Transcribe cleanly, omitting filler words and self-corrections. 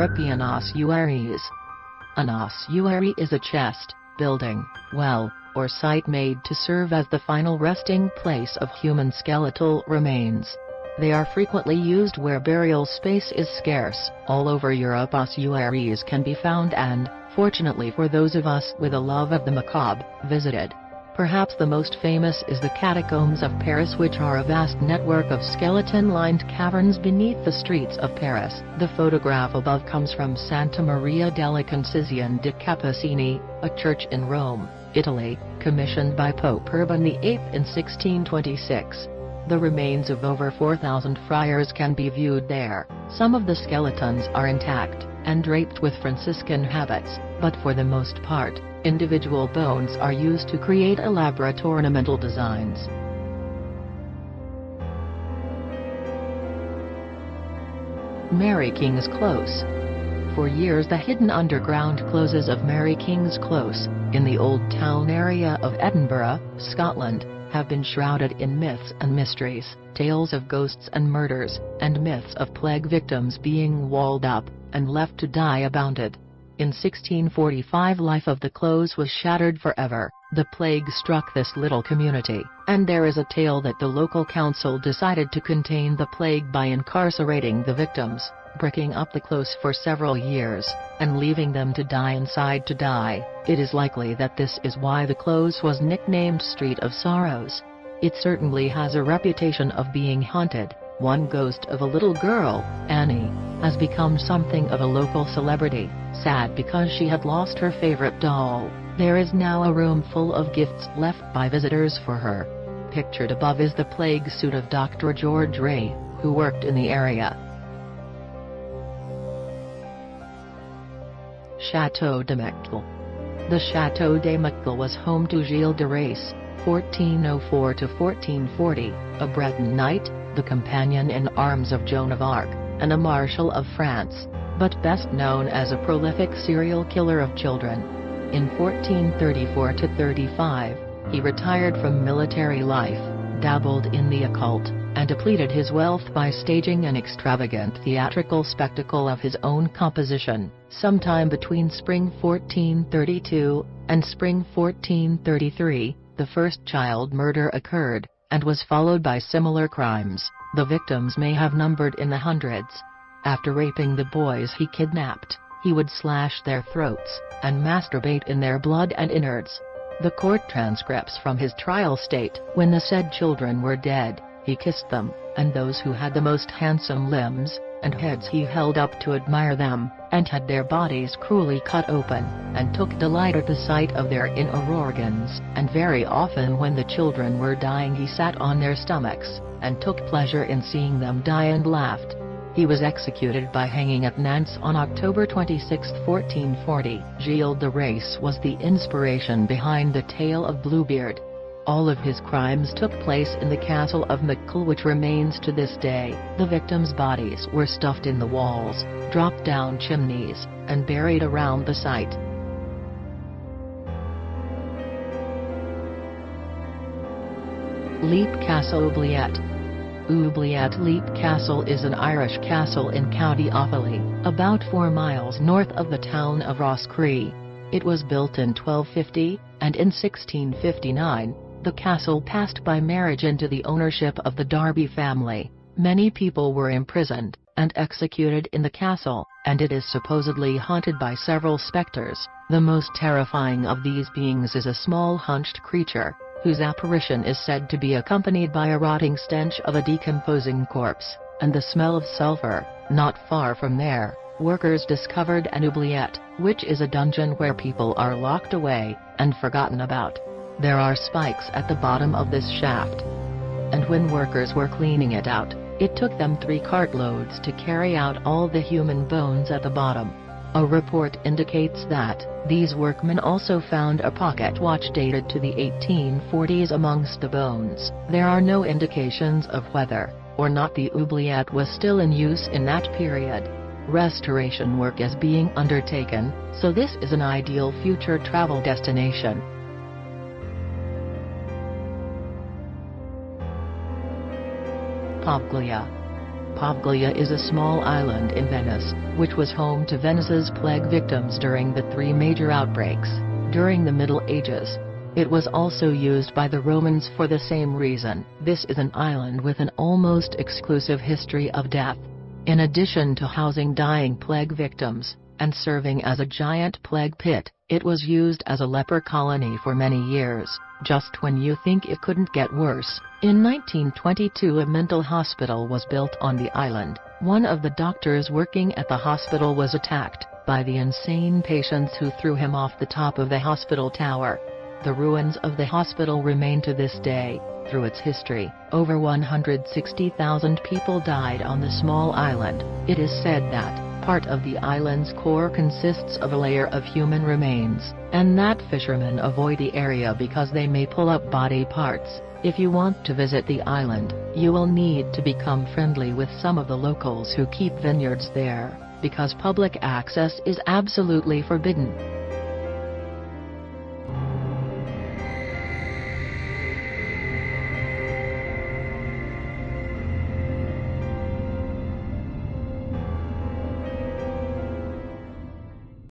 European ossuaries. An ossuary is a chest, building, well, or site made to serve as the final resting place of human skeletal remains. They are frequently used where burial space is scarce. All over Europe ossuaries can be found and, fortunately for those of us with a love of the macabre, visited. Perhaps the most famous is the catacombs of Paris, which are a vast network of skeleton-lined caverns beneath the streets of Paris. The photograph above comes from Santa Maria della Concisione di Cappuccini, a church in Rome, Italy, commissioned by Pope Urban VIII in 1626. The remains of over 4,000 friars can be viewed there. Some of the skeletons are intact, and draped with Franciscan habits, but for the most part, individual bones are used to create elaborate ornamental designs. Mary King's Close. For years the hidden underground closes of Mary King's Close, in the Old Town area of Edinburgh, Scotland, have been shrouded in myths and mysteries, tales of ghosts and murders, and myths of plague victims being walled up, and left to die abounded. In 1645 life of the close was shattered forever. The plague struck this little community, and there is a tale that the local council decided to contain the plague by incarcerating the victims, bricking up the close for several years, and leaving them to die inside to die. It is likely that this is why the close was nicknamed Street of Sorrows. It certainly has a reputation of being haunted. One ghost of a little girl, Annie, has become something of a local celebrity, sad because she had lost her favorite doll. There is now a room full of gifts left by visitors for her. Pictured above is the plague suit of Dr. George Ray, who worked in the area. Château de Mecquel. The Château de Mecquel was home to Gilles de Rais, 1404 to 1440, a Breton knight, the companion in arms of Joan of Arc, and a Marshal of France, but best known as a prolific serial killer of children. In 1434 to 35, he retired from military life, dabbled in the occult, and depleted his wealth by staging an extravagant theatrical spectacle of his own composition. Sometime between spring 1432 and spring 1433, the first child murder occurred, and was followed by similar crimes. The victims may have numbered in the hundreds. After raping the boys he kidnapped, he would slash their throats, and masturbate in their blood and innards. The court transcripts from his trial state, when the said children were dead, he kissed them, and those who had the most handsome limbs and heads he held up to admire them, and had their bodies cruelly cut open, and took delight at the sight of their inner organs. And very often when the children were dying he sat on their stomachs, and took pleasure in seeing them die and laughed. He was executed by hanging at Nantes on October 26, 1440. Gilles de Rais was the inspiration behind the tale of Bluebeard. All of his crimes took place in the castle of Mecquel, which remains to this day. The victims' bodies were stuffed in the walls, dropped down chimneys, and buried around the site. Leap Castle Oubliette. Oubliette Leap Castle is an Irish castle in County Offaly, about 4 miles north of the town of Rosscree. It was built in 1250, and in 1659, the castle passed by marriage into the ownership of the Darby family. Many people were imprisoned and executed in the castle, and it is supposedly haunted by several specters, the most terrifying of these beings is a small hunched creature, whose apparition is said to be accompanied by a rotting stench of a decomposing corpse, and the smell of sulfur. Not far from there, workers discovered an oubliette, which is a dungeon where people are locked away and forgotten about. There are spikes at the bottom of this shaft, and when workers were cleaning it out, it took them 3 cartloads to carry out all the human bones at the bottom. A report indicates that these workmen also found a pocket watch dated to the 1840s amongst the bones. There are no indications of whether or not the oubliette was still in use in that period. Restoration work is being undertaken, so this is an ideal future travel destination. Pavaglia. Pavaglia is a small island in Venice, which was home to Venice's plague victims during the three major outbreaks during the Middle Ages. It was also used by the Romans for the same reason. This is an island with an almost exclusive history of death. In addition to housing dying plague victims, and serving as a giant plague pit, it was used as a leper colony for many years, just when you think it couldn't get worse. In 1922 a mental hospital was built on the island. One of the doctors working at the hospital was attacked by the insane patients who threw him off the top of the hospital tower. The ruins of the hospital remain to this day. Through its history, over 160,000 people died on the small island. It is said that part of the island's core consists of a layer of human remains, and that fishermen avoid the area because they may pull up body parts. If you want to visit the island, you will need to become friendly with some of the locals who keep vineyards there, because public access is absolutely forbidden.